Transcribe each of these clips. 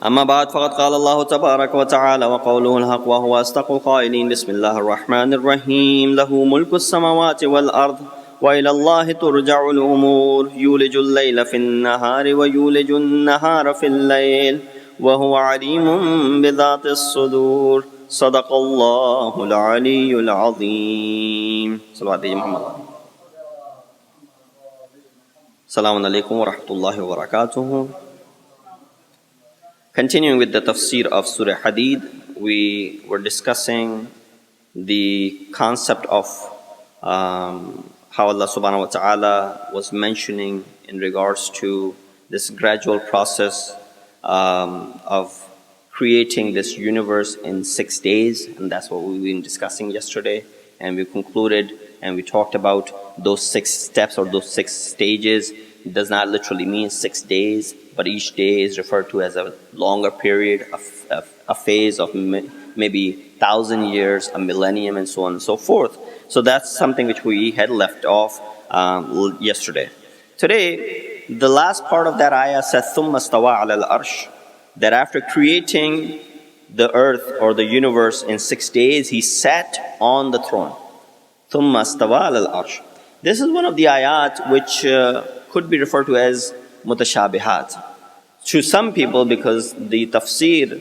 أما بعد فقد قال الله تبارك وتعالى وقوله الحق وهو أصدق القائلين بسم الله الرحمن الرحيم له ملك السماوات والأرض وإلى الله ترجع الأمور يولج الليل في النهار ويولج النهار في الليل وهو عليم بذات الصدور صدق الله العلي العظيم. صلوات محمد. Assalamu alaikum wa rahmatullahi wa barakatuhu. Continuing with the tafsir of Surah Hadid, we were discussing the concept of how Allah subhanahu wa ta'ala was mentioning in regards to this gradual process of creating this universe in 6 days, and that's what we've been discussing yesterday, and we concluded and we talked about those 6 steps or those 6 stages. It does not literally mean 6 days, but each day is referred to as a longer period, a phase of maybe 1,000 years, a millennium, and so on and so forth. So that's something which we had left off yesterday. Today, the last part of that ayah says, ثُمَّ اسْتَوَىٰ عَلَى الْأَرْشِ, that after creating the earth or the universe in 6 days, he sat on the throne. ثُمَّ اسْتَوَىٰ عَلَى الْأَرْشِ. This is one of the ayat which could be referred to as mutashabihat. To some people, because the tafsir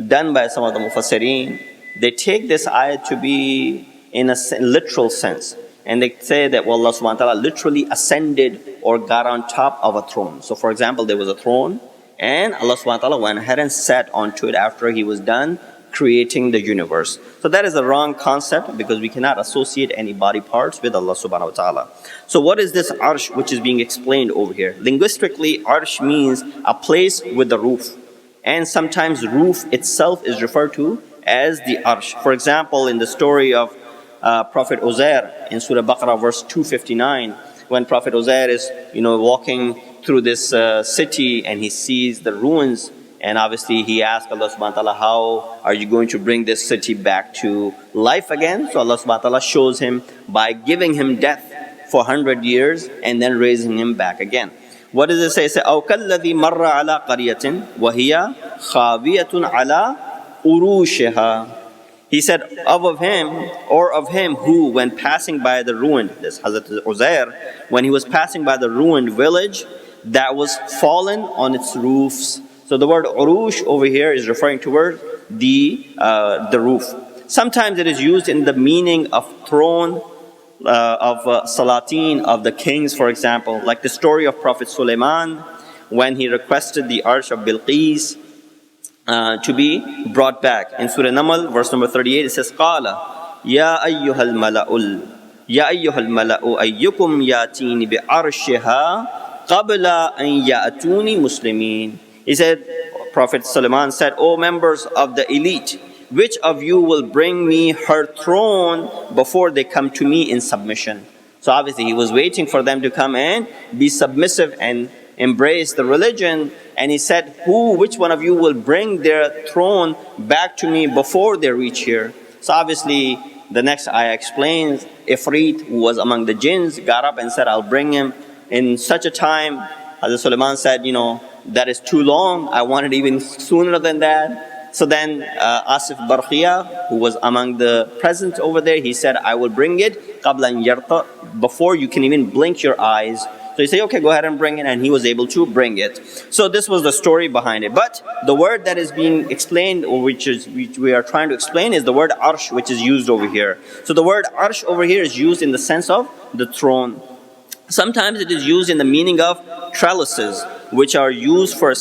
done by some of the mufassirin, they take this ayat to be in a literal sense. And they say that, well, Allah subhanahu wa ta'ala literally ascended or got on top of a throne. So for example, there was a throne and Allah subhanahu wa ta'ala went ahead and sat onto it after he was done creating the universe. So that is a wrong concept, because we cannot associate any body parts with Allah subhanahu wa ta'ala. So what is this arsh which is being explained over here? Linguistically, arsh means a place with the roof. And sometimes roof itself is referred to as the arsh. For example, in the story of Prophet Uzair in Surah Baqarah verse 259, when Prophet Uzair is walking through this city and he sees the ruins, and obviously he asked Allah subhanahu wa ta'ala, how are you going to bring this city back to life again? So Allah subhanahu wa ta'ala shows him by giving him death for 100 years and then raising him back again. What does it say? It says, أَوْ كَالَّذِي مَرَّ عَلَىٰ قَرْيَةٍ وَهِيَ خَاوِيَةٌ عَلَىٰ أُرُوشِهَا. He said, of him who, when passing by the ruined, this Hazrat Uzair, when he was passing by the ruined village that was fallen on its roofs. So the word urush over here is referring toward the roof. Sometimes it is used in the meaning of throne, of salatin, of the kings, for example, like the story of Prophet Sulaiman when he requested the arsh of Bilqis to be brought back. In Surah Namal, verse number 38, it says, قَالَ يَا أَيُّهَا الْمَلَأُ أَيُّكُمْ يَأْتِينِ بِعَرْشِهَا قَبْلَ أَنْ يَأْتُونِ مُسْلِمِينَ. He said, Prophet Sulaiman said, O members of the elite, which of you will bring me her throne before they come to me in submission? So obviously he was waiting for them to come and be submissive and embrace the religion. And he said, which one of you will bring their throne back to me before they reach here? So obviously the next ayah explains, Ifrit, who was among the jinns, got up and said, I'll bring him in such a time. Hazrat Sulaiman said, that is too long. I want it even sooner than that. So then Asif Barkhia, who was among the present over there, he said, I will bring it قَبْلَ أَنْ يَرْتَ, before you can even blink your eyes. So he said, okay, go ahead and bring it, and he was able to bring it. So this was the story behind it. But the word that is being explained, or which we are trying to explain, is the word arsh, which is used over here. So the word arsh over here is used in the sense of the throne. Sometimes it is used in the meaning of trellises, which are used for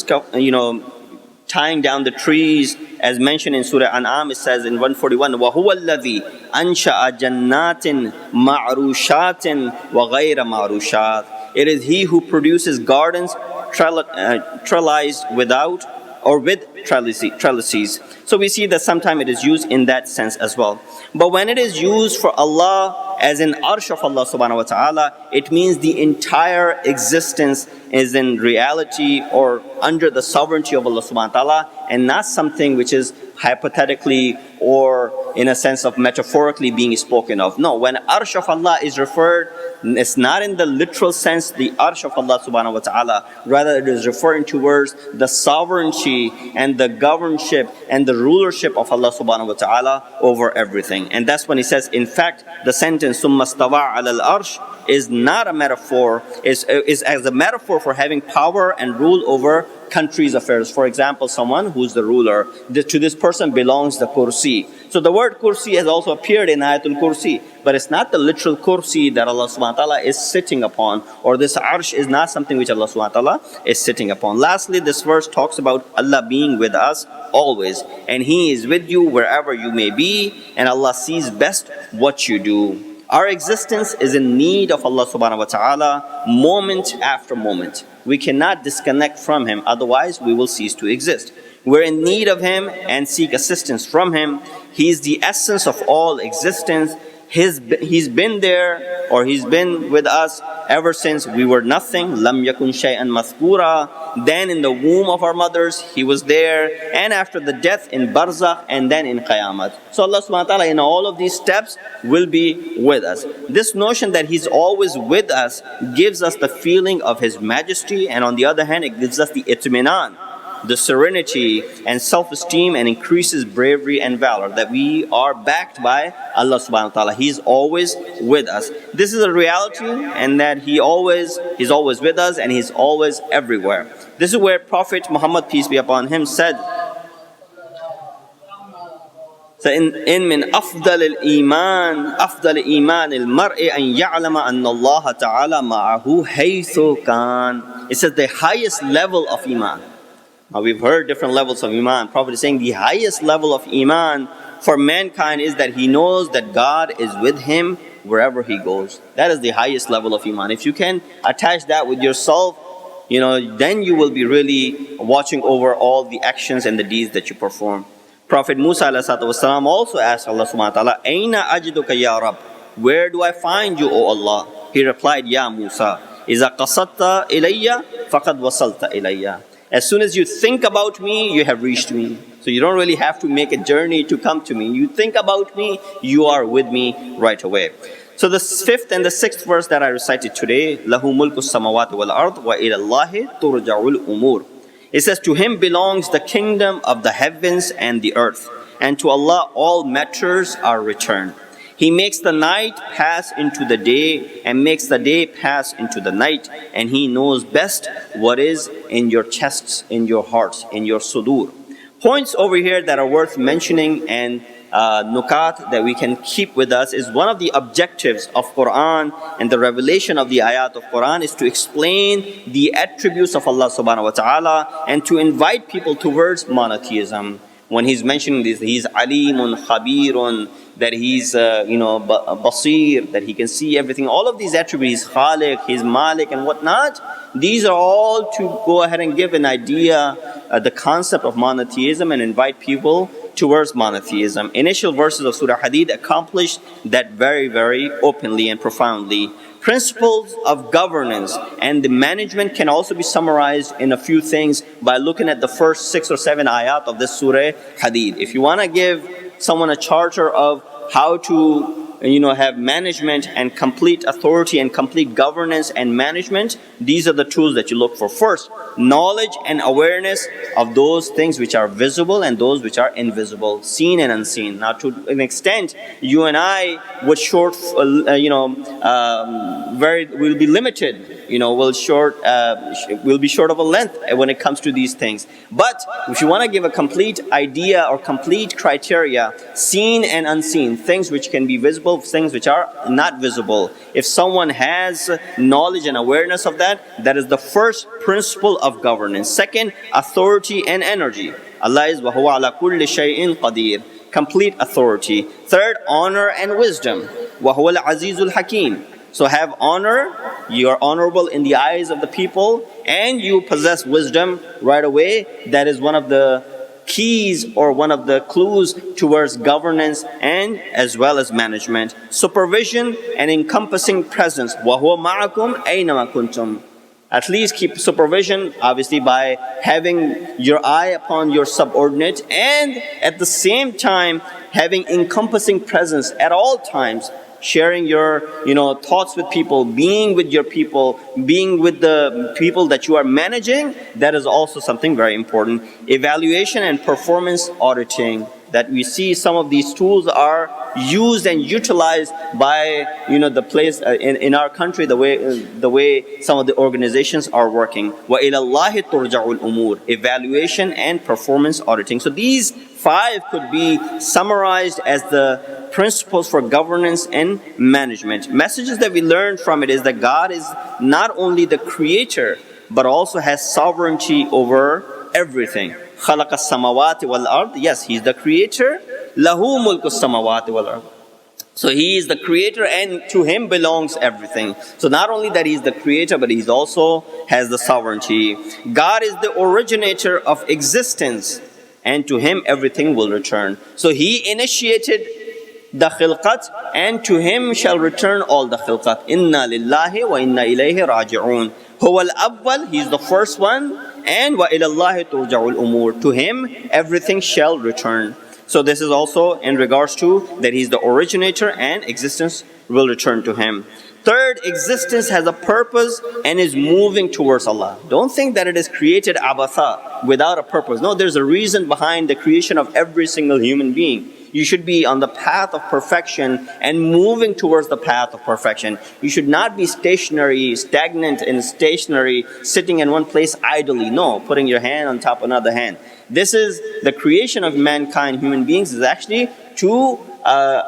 tying down the trees. As mentioned in Surah An'am, it says in 141, وَهُوَ الَّذِي أَنْشَأَ جَنَّاتٍ مَعْرُوشَاتٍ وَغَيْرَ مَعْرُوشَاتٍ. It is He who produces gardens trellised without or with trellises. So we see that sometimes it is used in that sense as well. But when it is used for Allah as an arsh of Allah subhanahu wa ta'ala, it means the entire existence is in reality or under the sovereignty of Allah subhanahu wa ta'ala, and not something which is hypothetically or in a sense of metaphorically being spoken of. No, when Arsh of Allah is referred, it's not in the literal sense the Arsh of Allah subhanahu wa ta'ala. Rather, it is referring towards the sovereignty and the governorship and the rulership of Allah subhanahu wa ta'ala over everything. And that's when he says, in fact, the sentence ثُمَّ اسْتَوَىٰ عَلَى الْأَرْشِ is not a metaphor, is as a metaphor for having power and rule over countries' affairs. For example, someone who's the ruler, to this person belongs the kursi. So the word kursi has also appeared in Ayatul Kursi, but it's not the literal kursi that Allah subhanahu wa ta'ala is sitting upon, or this arsh is not something which Allah subhanahu wa ta'ala is sitting upon. Lastly, this verse talks about Allah being with us always, and He is with you wherever you may be, and Allah sees best what you do. Our existence is in need of Allah subhanahu wa ta'ala moment after moment. We cannot disconnect from Him, otherwise we will cease to exist. We're in need of Him and seek assistance from Him. He is the essence of all existence. He's been there, or He's been with us ever since we were nothing. Lam yakun shay'an mathkura. Then in the womb of our mothers, He was there, and after the death in barzakh, and then in qayamat. So Allah subhanahu wa ta'ala in all of these steps will be with us. This notion that He's always with us gives us the feeling of His majesty, and on the other hand, it gives us the itminan, the serenity and self-esteem, and increases bravery and valor, that we are backed by Allah subhanahu wa ta'ala. He's always with us. This is a reality, and that He's always with us, and He's always everywhere. This is where Prophet Muhammad, peace be upon him, said, so in min afdal al-iman al-mar'i an ya'lama anna Allah ta'ala ma'ahu haythu kan. It says the highest level of iman. Now we've heard different levels of iman. Prophet is saying the highest level of iman for mankind is that he knows that God is with him wherever he goes. That is the highest level of iman. If you can attach that with yourself, then you will be really watching over all the actions and the deeds that you perform. Prophet Musa ﷺ also asked Allah subhanahu wa ta'ala, Aina ajiduka ya Rab? Where do I find you, O Allah? He replied, Ya Musa, Iza qasatta ilayya faqad wasalta ilayya. As soon as you think about me, you have reached me. So you don't really have to make a journey to come to me. You think about me, you are with me right away. So the fifth and the sixth verse that I recited today, Lahu mulku samawati wal ard wa ila Allahi turja'ul umur. It says, to Him belongs the kingdom of the heavens and the earth, and to Allah all matters are returned. He makes the night pass into the day and makes the day pass into the night, and He knows best what is in your chests, in your hearts, in your sudur. Points over here that are worth mentioning and nukat that we can keep with us is one of the objectives of Quran and the revelation of the ayat of Quran is to explain the attributes of Allah subhanahu wa ta'ala and to invite people towards monotheism. When He's mentioning this, He's alimun, khabirun, that He's basir, that He can see everything. All of these attributes, He's khaliq, He's malik and whatnot, these are all to go ahead and give an idea, the concept of monotheism, and invite people towards monotheism. Initial verses of Surah Hadid accomplish that very, very openly and profoundly. Principles of governance and the management can also be summarized in a few things by looking at the first 6 or 7 ayat of this Surah Hadid. If you want to give someone a charter of how to have management and complete authority and complete governance and management, these are the tools that you look for. First, knowledge and awareness of those things which are visible and those which are invisible, seen and unseen. Now, to an extent, you and I would will be limited. We'll be short of a length when it comes to these things. But if you want to give a complete idea or complete criteria, seen and unseen, things which can be visible, things which are not visible. If someone has knowledge and awareness of that, that is the first principle of governance. Second, authority and energy. Allah is وَهُوَ عَلَى كُلِّ شَيْءٍ قَدِيرٌ. Complete authority. Third, honor and wisdom. وَهُوَ الْعَزِيزُ الْحَكِيمُ. So have honor, you are honorable in the eyes of the people, and you possess wisdom right away. That is one of the keys or one of the clues towards governance and as well as management. Supervision and encompassing presence. وَهُوَ مَعَكُمْ أَيْنَمَا كُنْتُمْ. At least keep supervision, obviously, by having your eye upon your subordinate, and at the same time having encompassing presence at all times, sharing your thoughts with people, being with your people, being with the people that you are managing. That is also something very important. Evaluation and performance auditing, that we see some of these tools are used and utilized by the place in our country, the way some of the organizations are working. Wa ila Allahi turja'ul umur, evaluation and performance auditing. So these 5 could be summarized as the principles for governance and management. Messages that we learn from it is that God is not only the creator, but also has sovereignty over everything. خَلَقَ السَّمَوَاتِ وَالْأَرْضِ. Yes, He's the creator. لَهُ مُلْكُ السَّمَوَاتِ وَالْأَرْضِ. So He is the creator, and to Him belongs everything. So not only that He's the creator, but He also has the sovereignty. God is the originator of existence, and to Him everything will return. So He initiated the khilqat, and to Him shall return all the khilqat. Inna lillahi wa inna ilayhi raji'un. Huwa al-awwal, He is the first one, and wa ila Allahi turja'ul umur. To Him everything shall return. So this is also in regards to that He's the originator and existence will return to Him. Third, existence has a purpose and is moving towards Allah. Don't think that it is created abatha, without a purpose. No, there's a reason behind the creation of every single human being. You should be on the path of perfection and moving towards the path of perfection. You should not be stationary, stagnant and stationary, sitting in one place idly. No, putting your hand on top of another hand. This is the creation of mankind, human beings, is actually to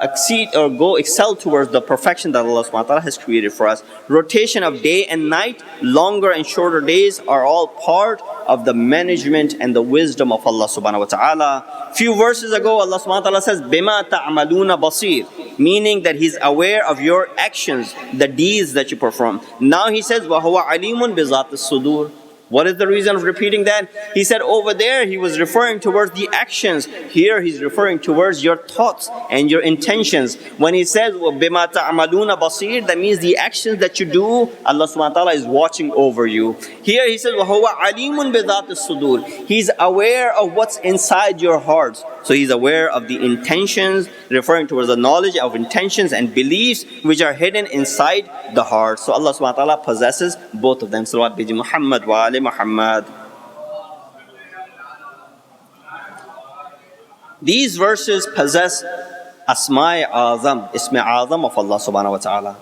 exceed or excel towards the perfection that Allah subhanahu wa ta'ala has created for us. Rotation of day and night, longer and shorter days are all part of the management and the wisdom of Allah subhanahu wa ta'ala. Few verses ago, Allah subhanahu wa ta'ala says, Bima ta'amaluna basir, meaning that He's aware of your actions, the deeds that you perform. Now He says, Wa huwa alimun bi zat as-sudur. What is the reason of repeating that? He said over there He was referring towards the actions. Here He's referring towards your thoughts and your intentions. When He says بِمَا تَعْمَلُونَ بَصِيرٌ, that means the actions that you do, Allah subhanahu wa ta'ala is watching over you. Here He says وَهُوَ عَلِيمٌ بِذَاتِ الصُّدُورِ, He's aware of what's inside your hearts. So He's aware of the intentions, referring towards the knowledge of intentions and beliefs which are hidden inside the heart. So Allah subhanahu wa ta'ala possesses both of them. Salawat bi Muhammad wa ali Muhammad. These verses possess Asma'i Azam, Ismi Azam of Allah subhanahu wa ta'ala.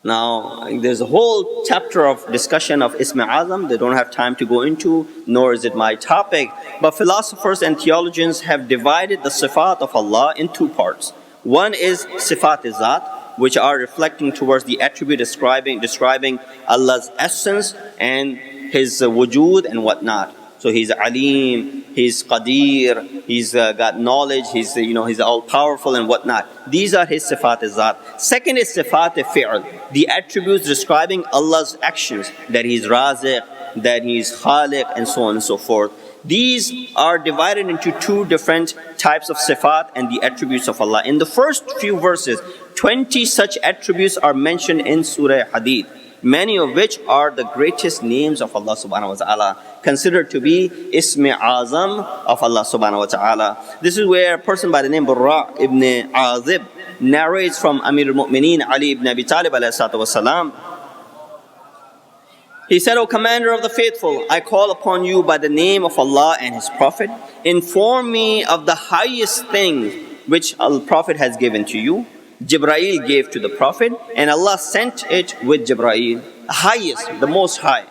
Now, there's a whole chapter of discussion of Ismi Azam they don't have time to go into, nor is it my topic. But philosophers and theologians have divided the sifat of Allah in 2 parts. One is Sifat-e-Zat, which are reflecting towards the attribute describing Allah's essence and His wujud and whatnot. So He's Alim, He's Qadir, He's got knowledge, He's all powerful and whatnot. These are His Sifat-e-Zat. Second is Sifat-e-Fi'l, the attributes describing Allah's actions, that He's Raziq, that He's Khaliq, and so on and so forth. These are divided into 2 different types of sifat and the attributes of Allah. In the first few verses, 20 such attributes are mentioned in Surah Hadid, many of which are the greatest names of Allah subhanahu wa ta'ala, considered to be Ismi Azam of Allah subhanahu wa ta'ala. This is where a person by the name Barra ibn Azib narrates from Amir al-Mu'mineen Ali ibn Abi Talib alayhi salatu wasalam. He said, O Commander of the Faithful, I call upon you by the name of Allah and His Prophet. Inform me of the highest thing which Al Prophet has given to you. Jibreel gave to the Prophet, and Allah sent it with Jibreel. Highest, the most high.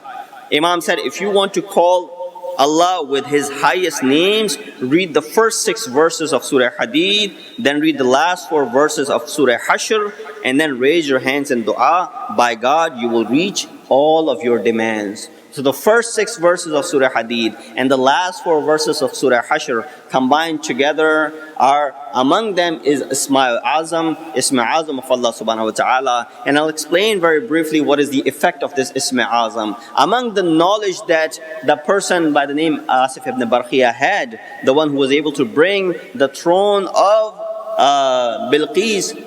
Imam said, if you want to call Allah with His highest names, read the first 6 verses of Surah Hadid, then read the last 4 verses of Surah Hashr, and then raise your hands in dua. By God, you will reach all of your demands. So the first 6 verses of Surah Hadid and the last 4 verses of Surah Hashr combined together are, among them is Ismi Azam of Allah subhanahu wa ta'ala. And I'll explain very briefly what is the effect of this Ismi Azam. Among the knowledge that the person by the name Asif ibn Barkhiyah had, the one who was able to bring the throne of Bilqis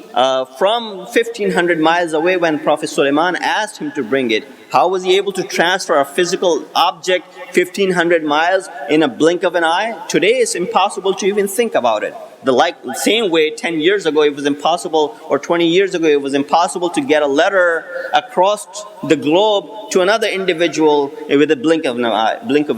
from 1500 miles away when Prophet Sulaiman asked him to bring it. How was he able to transfer a physical object 1,500 miles in a blink of an eye? Today it's impossible to even think about it. The same way 10 years ago it was impossible, or 20 years ago it was impossible to get a letter across the globe to another individual with a blink of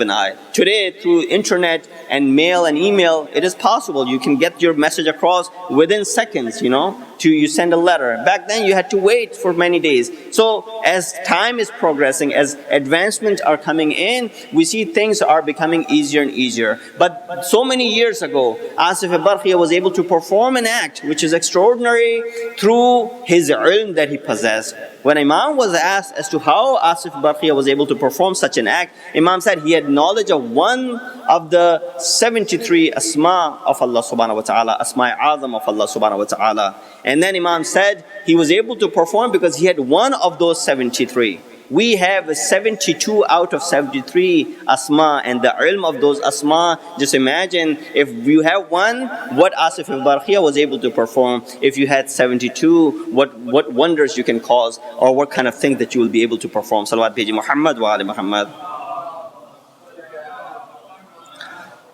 an eye. Today, through internet and mail and email, it is possible. You can get your message across within seconds, you send a letter. Back then you had to wait for many days. So as time is progressing, as advancements are coming in, we see things are becoming easier and easier. But so many years ago, Asif al-Barqi was able to perform an act which is extraordinary through his ilm that he possessed. When Imam was asked as to how Asif al-Barqi was able to perform such an act, Imam said he had knowledge of one of the 73 asma of Allah subhanahu wa ta'ala, asma azam of Allah subhanahu wa ta'ala. And then Imam said he was able to perform because he had one of those 73. We have 72 out of 73 asma, and the ilm of those asma, just imagine if you have one, what Asif al-Barqi was able to perform. If you had 72, what wonders you can cause, or what kind of thing that you will be able to perform. Salawat Biji Muhammad wa ali Muhammad.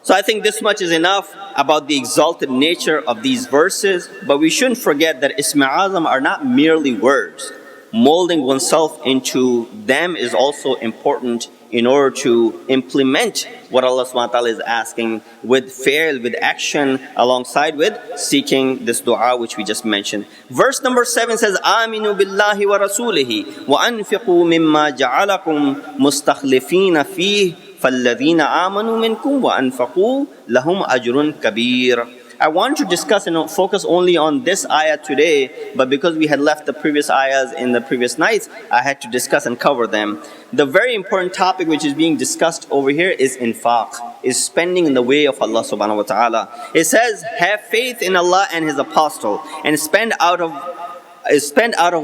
So I think this much is enough about the exalted nature of these verses, but we shouldn't forget that Isma Azam are not merely words. Molding oneself into them is also important in order to implement what Allah subhanahu wa ta'ala is asking with fi'l, with action, alongside with seeking this dua which we just mentioned. Verse number 7 says, Aminu billahi wa rasulihi wa anfiqu mimma ja'alakum mustakhlifina fih فَالَّذِينَ آمَنُوا مِنْكُمْ وَأَنْفَقُوا لَهُمْ أَجْرٌ كَبِيرٌ. I want to discuss and focus only on this ayah today, but because we had left the previous ayahs in the previous nights, I had to discuss and cover them. The very important topic which is being discussed over here is infaq, is spending in the way of Allah subhanahu wa ta'ala. It says, have faith in Allah and His apostle, and spend out of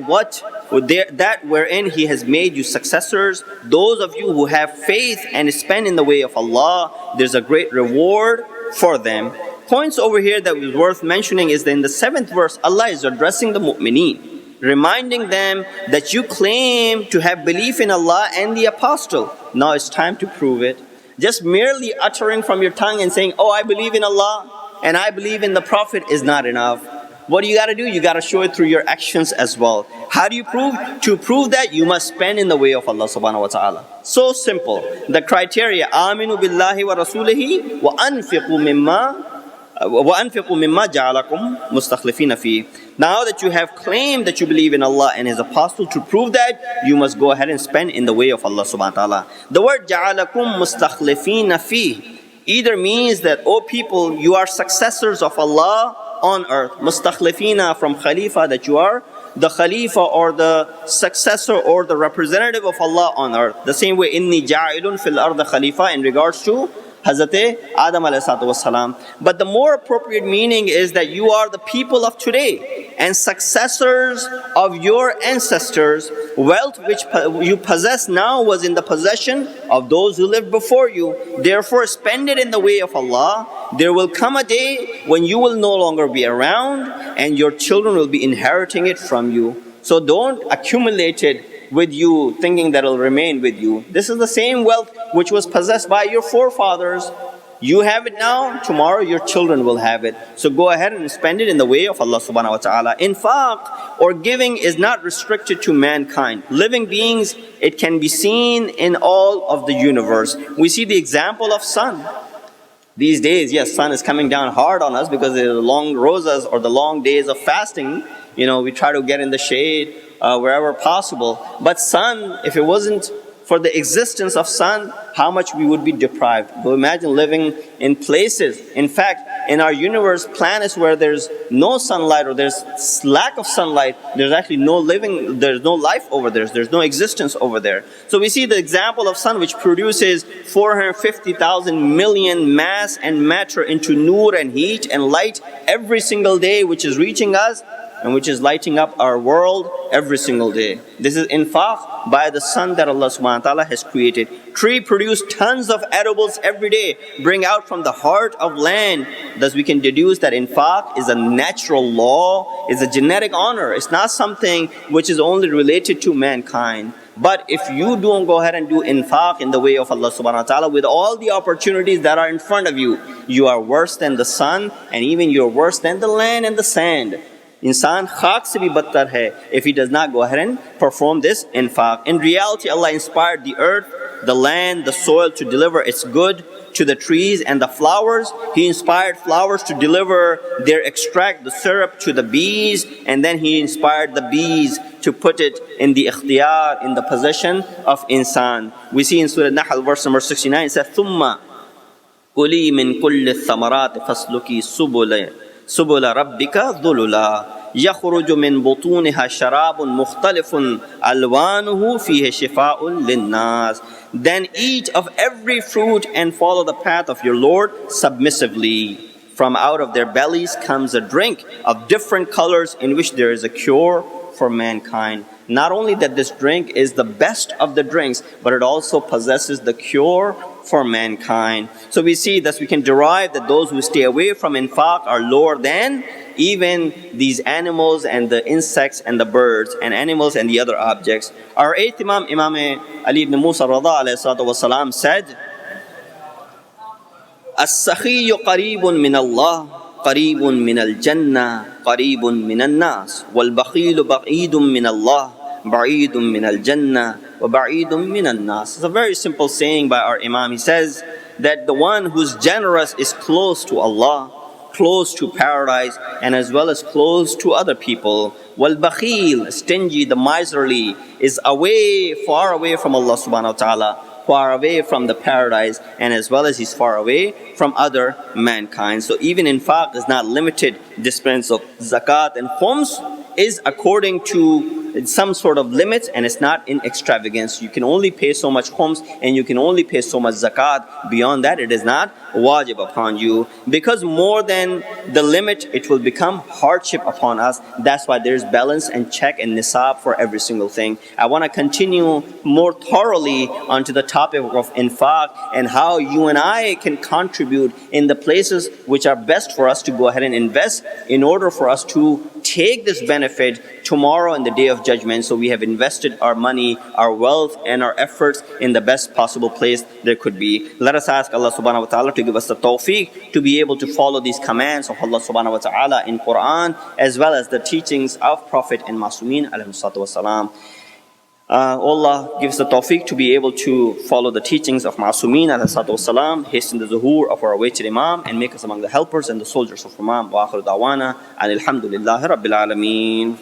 what? That wherein He has made you successors. Those of you who have faith and spend in the way of Allah, there's a great reward for them. Points over here that was worth mentioning is that in the 7th verse, Allah is addressing the mu'mineen, reminding them that you claim to have belief in Allah and the apostle. Now it's time to prove it. Just merely uttering from your tongue and saying, oh, I believe in Allah and I believe in the Prophet is not enough. What do you got to do? You got to show it through your actions as well. How do you prove? To prove that, you must spend in the way of Allah subhanahu wa ta'ala. So simple. The criteria, Aminu billahi wa rasulihi wa anfiqu mimma ja'alakum mustakhlifina fi. Now that you have claimed that you believe in Allah and His apostle, to prove that, you must go ahead and spend in the way of Allah subhanahu wa ta'ala. The word ja'alakum mustakhlifina fi either means that, oh people, you are successors of Allah on earth. Mustakhlifina from khalifa, that you are the khalifa or the successor or the representative of Allah on earth. The same way, inni ja'ilun fil arda khalifa, in regards to Hazrat Adam alayhi salatu wassalam. But the more appropriate meaning is that you are the people of today and successors of your ancestors. Wealth which you possess now was in the possession of those who lived before you. Therefore, spend it in the way of Allah. There will come a day when you will no longer be around and your children will be inheriting it from you. So don't accumulate it with you thinking that it'll remain with you. This is the same wealth which was possessed by your forefathers. You have it now, tomorrow your children will have it. So go ahead and spend it in the way of Allah subhanahu wa ta'ala. Infaq or giving is not restricted to mankind. Living beings, it can be seen in all of the universe. We see the example of sun. These days, yes, sun is coming down hard on us because of the long rosas or the long days of fasting. We try to get in the shade wherever possible. But sun, if it wasn't for the existence of sun, how much we would be deprived. Go imagine living in places. In fact, in our universe, planets where there's no sunlight or there's lack of sunlight, there's actually no living, there's no life over there, there's no existence over there. So we see the example of sun which produces 450,000 million mass and matter into nur and heat and light every single day, which is reaching us and which is lighting up our world every single day. This is infaq by the sun that Allah subhanahu wa ta'ala has created. Tree produce tons of edibles every day, bring out from the heart of land. Thus we can deduce that infaq is a natural law, is a genetic honor. It's not something which is only related to mankind. But if you don't go ahead and do infaq in the way of Allah subhanahu wa ta'ala, with all the opportunities that are in front of you, you are worse than the sun, and even you're worse than the land and the sand. Insan khak se bhi battar hai if he does not go ahead and perform this infaq. In reality, Allah inspired the earth, the land, the soil to deliver its good to the trees and the flowers. He inspired flowers to deliver their extract, the syrup, to the bees, and then He inspired the bees to put it in the ikhtiyar, in the possession of insan. We see in Surah Nahl, verse number 69, it says, ثُمَّ كُلِي مِن كُلِّ الثَّمَرَاتِ فَاسْلُكِي سُبُلَ رَبِّكَ ذُلُلًا يخرج من بطونها شراب مختلف ألوانه فيه شفاء للناس. Then eat of every fruit and follow the path of your Lord submissively. From out of their bellies comes a drink of different colors in which there is a cure for mankind. Not only that this drink is the best of the drinks, but it also possesses the cure for mankind. So we see that we can derive that those who stay away from infaq are lower than even these animals and the insects and the birds and animals and the other objects. Our eighth Imam, Imam Ali ibn Musa Rada alayhi salatu wasalam said, السخي قريب من الله قريب من الجنة قريب من الناس والبخيل بعيد من الله بعيد من الجنة وبعيد من الناس. It's a very simple saying by our Imam. He says that the one who's generous is close to Allah, close to paradise, and as well as close to other people. Wal-bakhil, stingy, the miserly, is away, far away from Allah subhanahu wa ta'ala, far away from the paradise, and as well as he's far away from other mankind. So even infaq is not limited. Dispense of zakat and khums is according to some sort of limits, and it's not in extravagance. You can only pay so much khums and you can only pay so much zakat. Beyond that, it is not wajib upon you. Because more than the limit, it will become hardship upon us. That's why there's balance and check and nisab for every single thing. I want to continue more thoroughly onto the topic of infaq and how you and I can contribute in the places which are best for us to go ahead and invest in order for us to take this benefit tomorrow in the day of judgment. So we have invested our money, our wealth, and our efforts in the best possible place there could be. Let us ask Allah subhanahu wa ta'ala to give us the tawfiq to be able to follow these commands of Allah subhanahu wa ta'ala in Quran, as well as the teachings of Prophet and Masumeen alayhi salatu wasalam. Allah gives the tawfiq to be able to follow the teachings of Masumeen alayhi salatu wasalam, hasten the zuhur of our awaited Imam, and make us among the helpers and the soldiers of Imam. Wa akhiru da'wana alhamdulillahi rabbil alameen.